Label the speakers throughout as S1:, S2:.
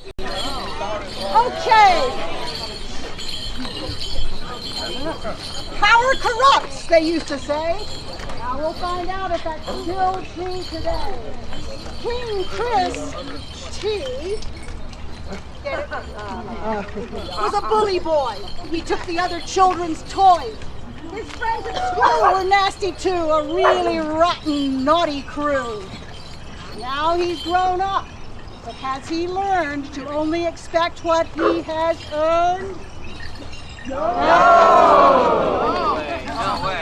S1: Okay. Power corrupts, they used to say. Now we'll find out if that's still true today. King Chris T was a bully boy. He took the other children's toys. His friends at school were nasty too, a really rotten, naughty crew. Now he's grown up, but has he learned to only expect what he has earned? No!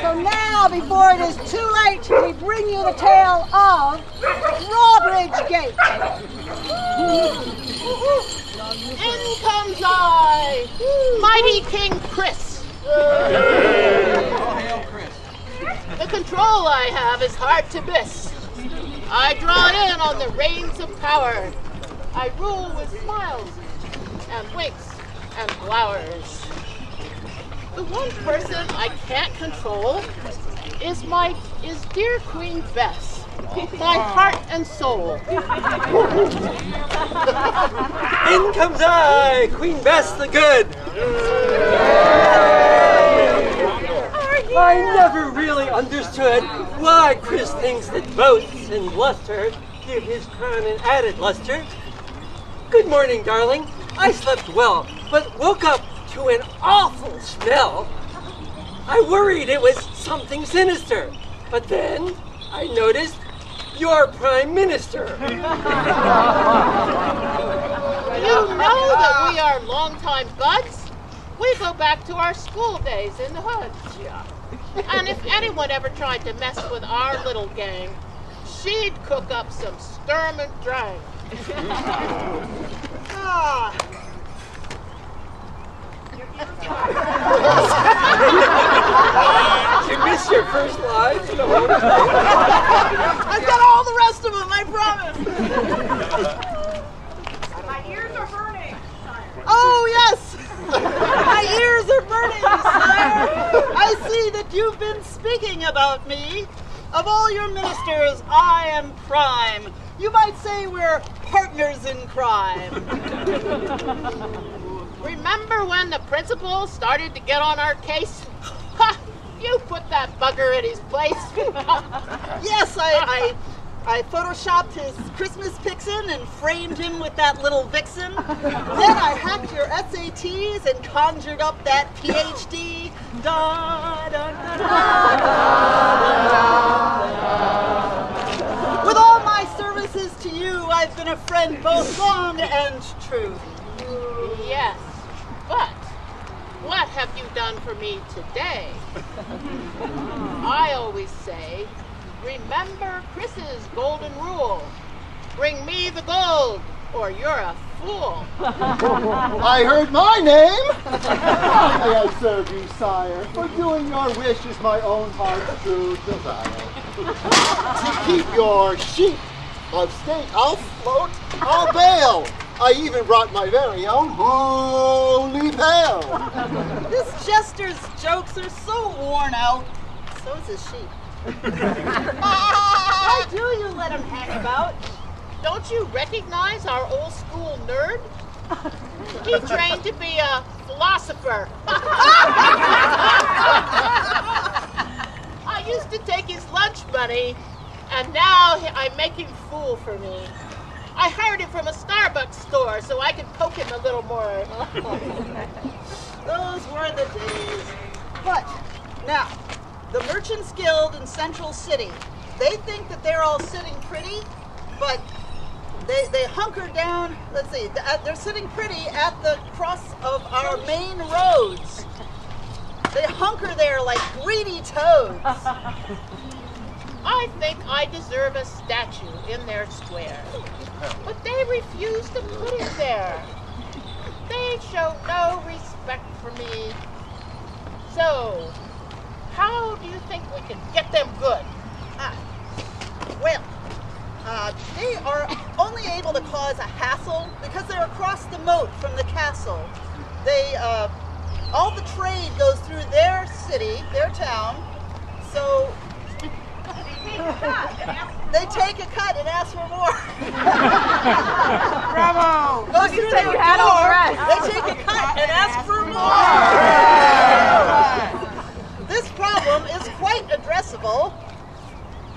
S1: So now, before it is too late, we bring you the tale of DrawBridge Gate.
S2: In comes I, mighty King Chris. The control I have is hard to miss. I draw in on the reins of power. I rule with smiles and winks and glowers. The one person I can't control is dear Queen Bess, my heart and soul.
S3: In comes I, Queen Bess the Good. I never really understood why Chris thinks that boasts and bluster give his crown an added luster. Good morning, darling. I slept well, but woke up to an awful smell. I worried it was something sinister, but then I noticed you're Prime Minister.
S2: You know that we are longtime buds. We go back to our school days in the hood. And if anyone ever tried to mess with our little gang, she'd cook up some sturm and drang.
S3: You missed your first line.
S1: I've got all the rest of them, I promise.
S4: My ears are burning.
S1: Oh, yes. My ears are burning, sire. I see that you've been speaking about me. Of all your ministers, I am prime. You might say we're partners in crime.
S2: Remember when the principal started to get on our case? Ha! You put that bugger in his place.
S1: Yes, I photoshopped his Christmas pixin and framed him with that little vixen. Then I hacked your SATs and conjured up that PhD. Da, da, da, da, da. With all my services to you, I've been a friend both long and true.
S2: Yes, but what have you done for me today? I always say, remember Chris's golden rule. Bring me the gold, or you're a fool.
S5: I heard my name. How may I serve you, sire? For doing your wish is my own heart's true desire. To keep your sheep of state, I'll float, I'll bail. I even brought my very own holy pail.
S1: This jester's jokes are so worn out. So is his sheep. Why do you let him hang about?
S2: Don't you recognize our old school nerd? He trained to be a philosopher. I used to take his lunch money, and now I'm making fool for me. I hired him from a Starbucks store so I could poke him a little more.
S1: Those were the days. But now, the Merchants Guild in Central City, they think that they're all sitting pretty, but they hunker down, let's see, they're sitting pretty at the cross of our main roads. They hunker there like greedy toads.
S2: I think I deserve a statue in their square, but they refuse to put it there. They show no respect for me. So, how do you think we can get them good?
S1: Well, they are only able to cause a hassle because they're across the moat from the castle. They, all the trade goes through their city, their town, so They take a cut and ask for more.
S4: Bravo!
S1: Go through their door. They take a cut and ask for more. This problem is quite addressable.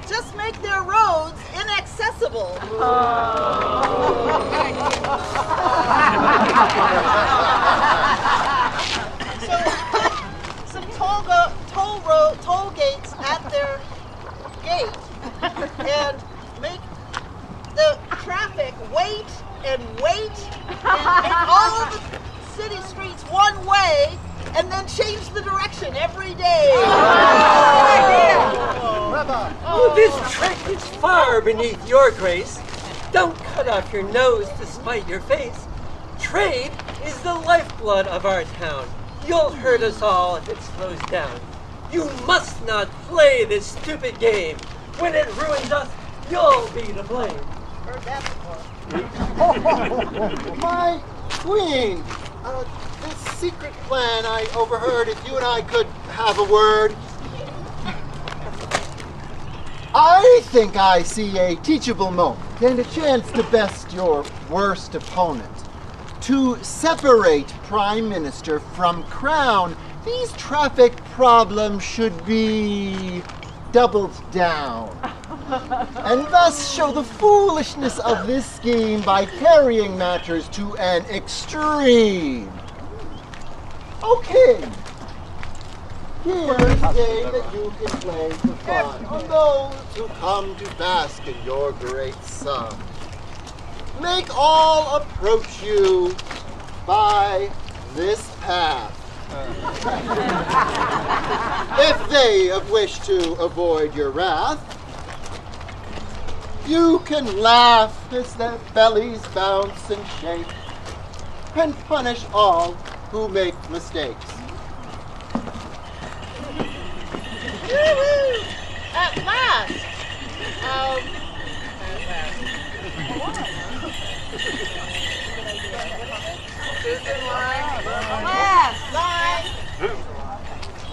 S1: Just make their roads inaccessible. So put some toll gates at their gate and make the traffic wait and make all the city streets one way and then change the direction every day.
S3: Oh, this trick is far beneath your grace. Don't cut off your nose to spite your face. Trade is the lifeblood of our town. You'll hurt us all if it slows down. You must not play this stupid game. When it ruins us, you'll be to blame.
S1: Heard that before.
S5: My queen, this secret plan I overheard, if you and I could have a word. I think I see a teachable moment and a chance to best your worst opponent. To separate Prime Minister from Crown, these traffic problems should be doubled down. And thus show the foolishness of this scheme by carrying matters to an extreme. Okay. Here's a game that you can play for fun on those who come to bask in your great sun. Make all approach you by this path. If they wish to avoid your wrath, you can laugh as their bellies bounce and shake, and punish all who make mistakes.
S2: Woo-hoo! At last!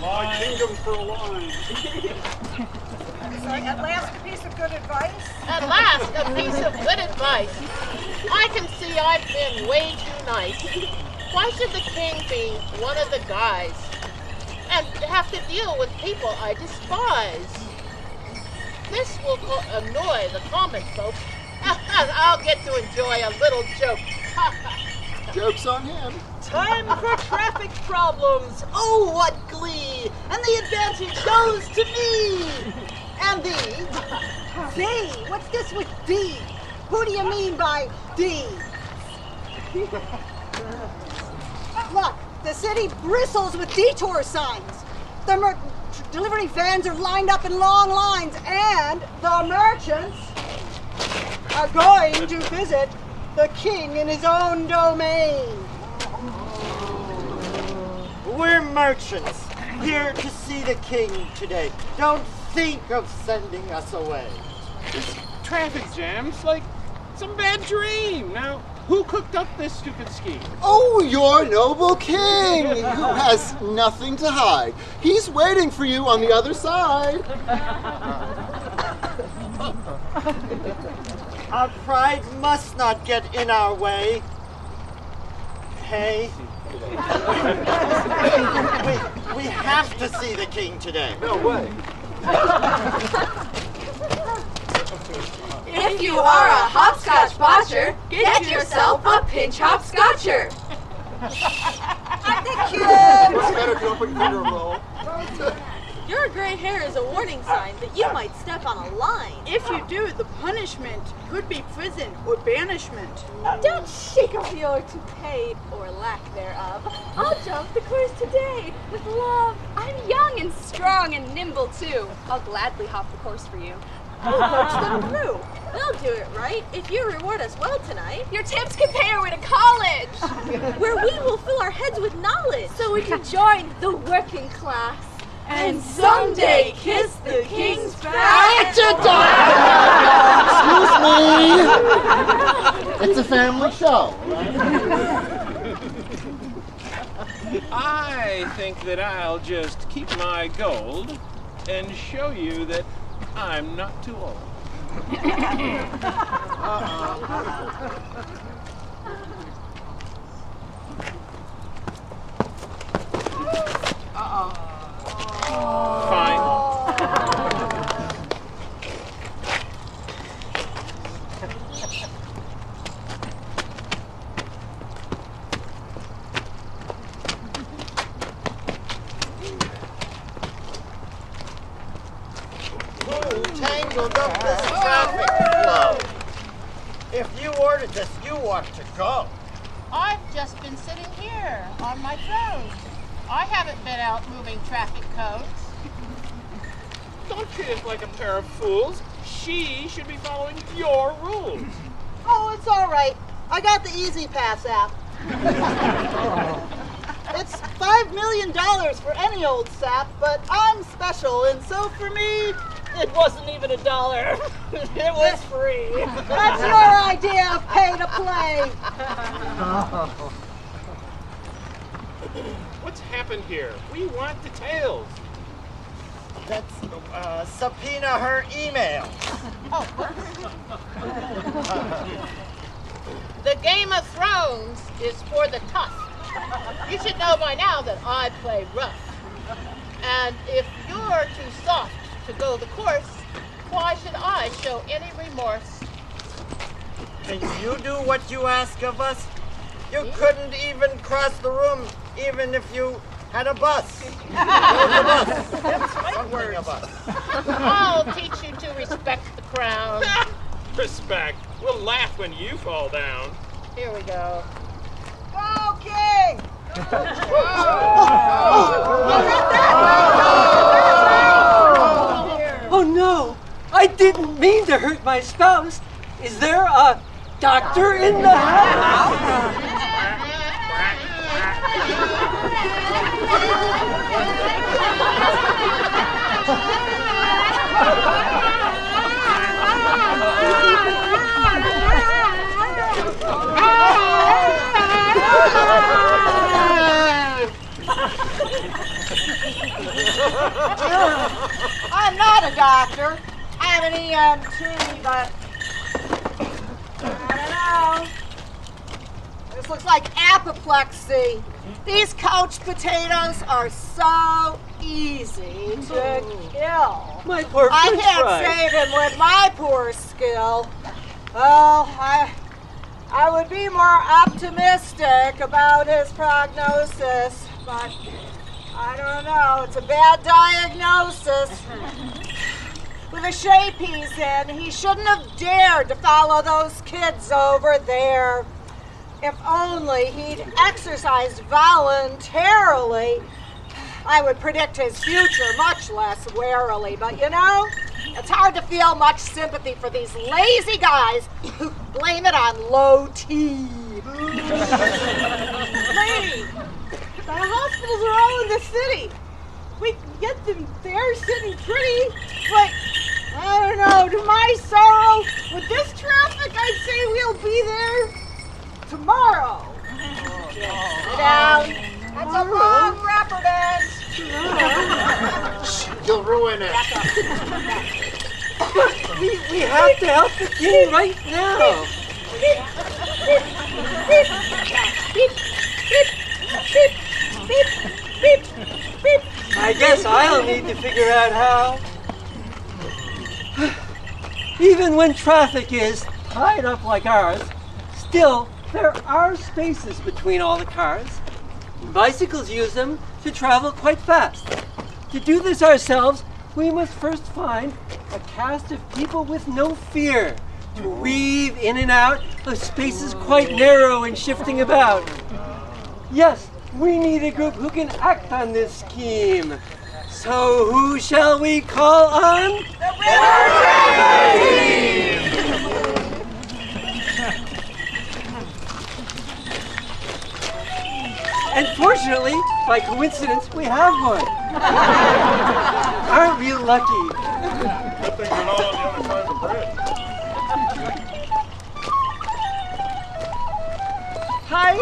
S6: My kingdom for a line.
S4: Sorry, at last a piece of good advice.
S2: At last, a piece of good advice. I can see I've been way too nice. Why should the king be one of the guys and have to deal with people I despise? This will annoy the common folk. I'll get to enjoy a little joke.
S5: Joke's on him.
S1: Time for traffic problems. Oh, what glee. And the advantage goes to me. And thee.
S7: D? What's this with D? Who do you mean by D? Look, the city bristles with detour signs. The delivery vans are lined up in long lines, and the merchants are going to visit the king in his own domain.
S8: We're merchants, here to see the king today. Don't think of sending us away.
S6: This traffic jam's like some bad dream. Now, who cooked up this stupid scheme?
S5: Oh, your noble king, who has nothing to hide. He's waiting for you on the other side.
S8: Our pride must not get in our way. Hey. we have to see the king today.
S5: No way.
S9: If you are a hopscotch botcher, get yourself a pinch hopscotcher.
S5: It's better if you don't put your finger in a roll.
S9: Your gray hair is a warning sign that you might step on a line.
S7: If you do, the punishment could be prison or banishment.
S9: Don't shake off your toupee or lack thereof. I'll jump the course today with love. I'm young and strong and nimble too. I'll gladly hop the course for you. We'll coach them through. They'll do it right if you reward us well tonight. Your tips can pay our way to college, where we will fill our heads with knowledge, so we can join the working class and someday kiss the king's back.
S5: Excuse me. It's a family show.
S6: I think that I'll just keep my gold and show you that I'm not too old. Fine.
S8: Who tangled up this traffic flow? If you ordered this, you ought to go.
S2: I've just been sitting here on my throne. I haven't been out moving traffic codes.
S6: Don't treat us like a pair of fools. She should be following your rules.
S1: Oh, it's all right. I got the Easy Pass app. It's $5 million for any old sap, but I'm special, and so for me, it wasn't even $1. It was free.
S7: That's your idea of pay to play.
S6: What's happened here? We want details.
S8: Let's subpoena her email.
S2: The Game of Thrones is for the tough. You should know by now that I play rough. And if you're too soft to go the course, why should I show any remorse?
S8: Can you do what you ask of us? You couldn't even cross the room, even if you had a bus. There's a bus. Something a bus.
S2: I'll teach you to respect the crown.
S6: Respect. We'll laugh when you fall down.
S2: Here we go.
S7: Go, King!
S3: Oh no! I didn't mean to hurt my spouse. Is there a doctor in the house?
S7: I'm not a doctor. I'm an EMT, but I don't know. This looks like apoplexy. These couch potatoes are so easy to kill.
S3: My poor
S7: I
S3: French
S7: can't
S3: fries.
S7: save him with my poor skill. Well, I would be more optimistic about his prognosis, but I don't know. It's a bad diagnosis. With the shape he's in, he shouldn't have dared to follow those kids over there. If only he'd exercised voluntarily, I would predict his future much less warily. But you know, it's hard to feel much sympathy for these lazy guys who blame it on low T.
S1: Lady, the hospitals are all in the city. We can get them there sitting pretty, but I don't know, to my sorrow, with this traffic, I'd say we'll be there tomorrow.
S7: Sit down. That's a wrong rapper dance.
S5: You'll ruin it.
S3: We have to help the king right now. I guess I'll need to figure out how. Even when traffic is tied up like ours, still there are spaces between all the cars. Bicycles use them to travel quite fast. To do this ourselves, we must first find a cast of people with no fear to weave in and out of spaces quite narrow and shifting about. Yes, we need a group who can act on this scheme. So who shall we call on? The And fortunately, by coincidence, we have one. Aren't we lucky?
S10: Good thing you're not on the other side of the bridge.
S1: Hi.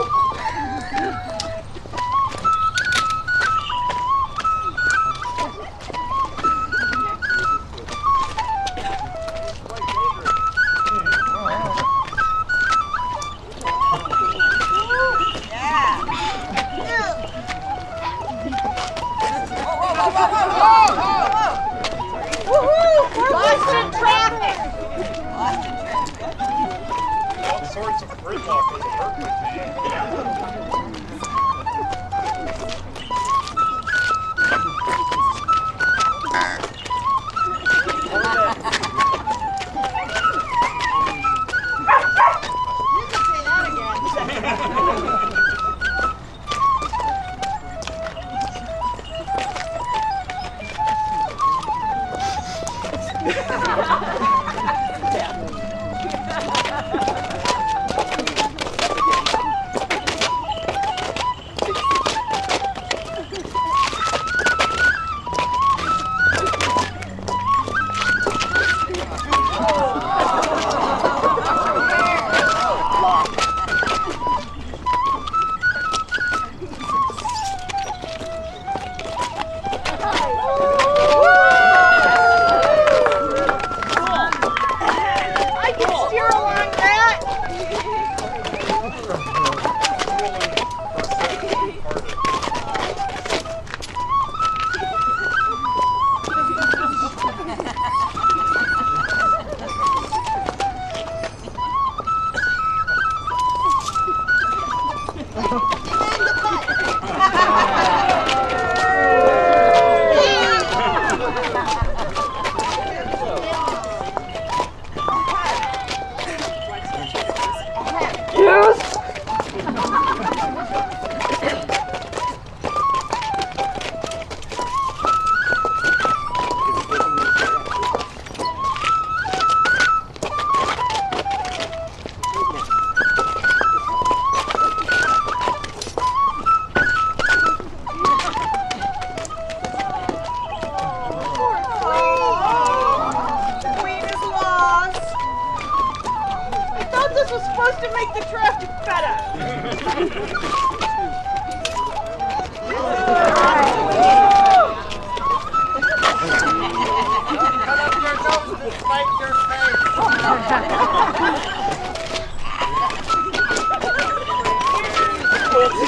S3: It's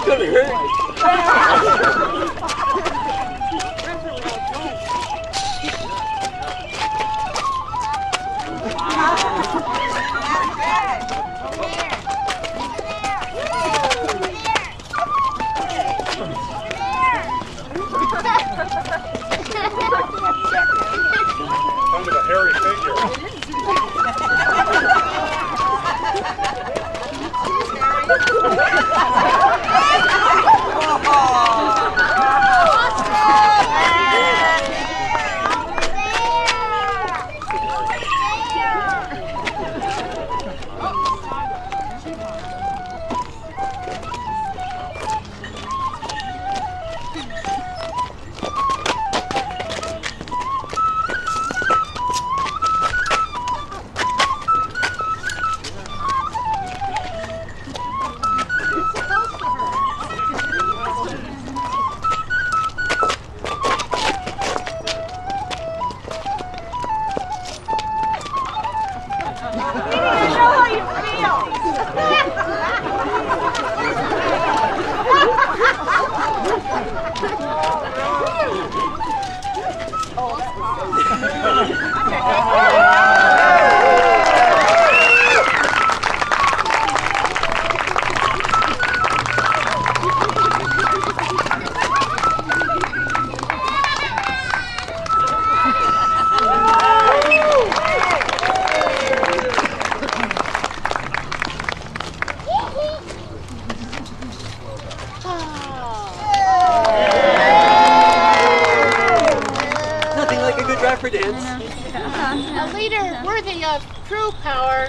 S3: gonna hurt.
S10: Kind of a hairy figure.
S2: A leader worthy of true power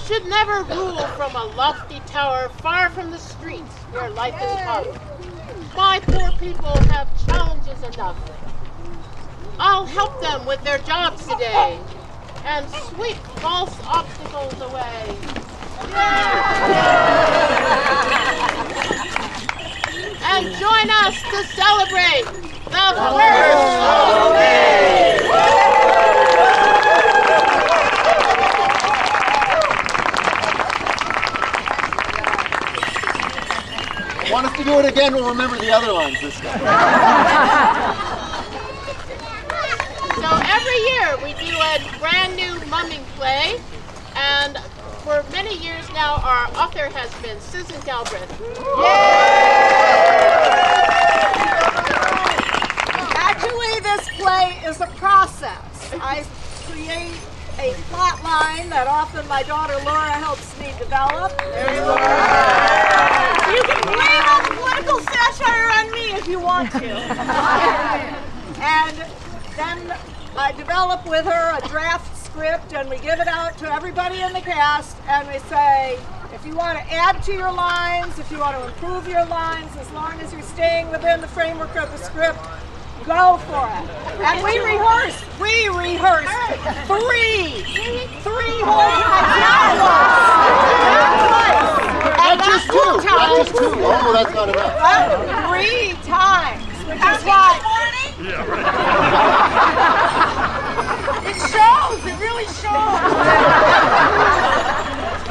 S2: should never rule from a lofty tower far from the streets where life is hard. My poor people have challenges enough. I'll help them with their jobs today and sweep false obstacles away. And join us to celebrate the 1st of May!
S5: Want us to do it again? We'll remember the other lines this time.
S2: So every year we do a brand new mumming play, and for many years now our author has been Susan Galbraith.
S7: Actually, this play is a process. I create a plot line that often my daughter Laura helps me develop. You can blame a political satire on me if you want to. And then I develop with her a draft script, and we give it out to everybody in the cast, and we say, if you want to add to your lines, if you want to improve your lines, as long as you're staying within the framework of the script, go for it. And we rehearse three whole times.
S5: Not just two. Oh, that's not enough.
S7: 3 times, which is why. It shows. It really shows.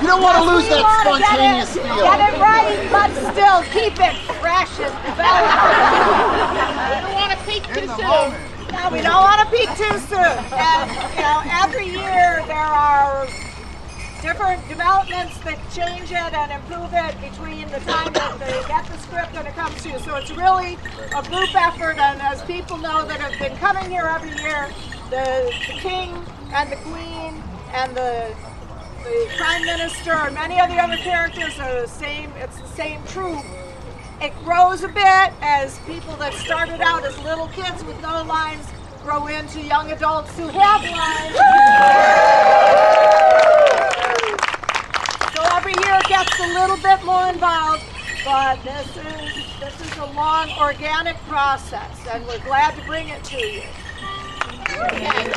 S5: You don't want to lose that spontaneous feel.
S7: Get it right, but still keep it fresh and developed.
S2: We don't want to peak too soon.
S7: No, we don't want to peak too soon. And every year there are different developments that change it and improve it between the time that they get the script and it comes to you. So it's really a group effort, and as people know that have been coming here every year, the king and the queen and the prime minister and many of the other characters are the same. It's the same troupe. It grows a bit as people that started out as little kids with no lines grow into young adults who have lines. So every year it gets a little bit more involved, but this is a long, organic process, and we're glad to bring it to you.
S2: Okay,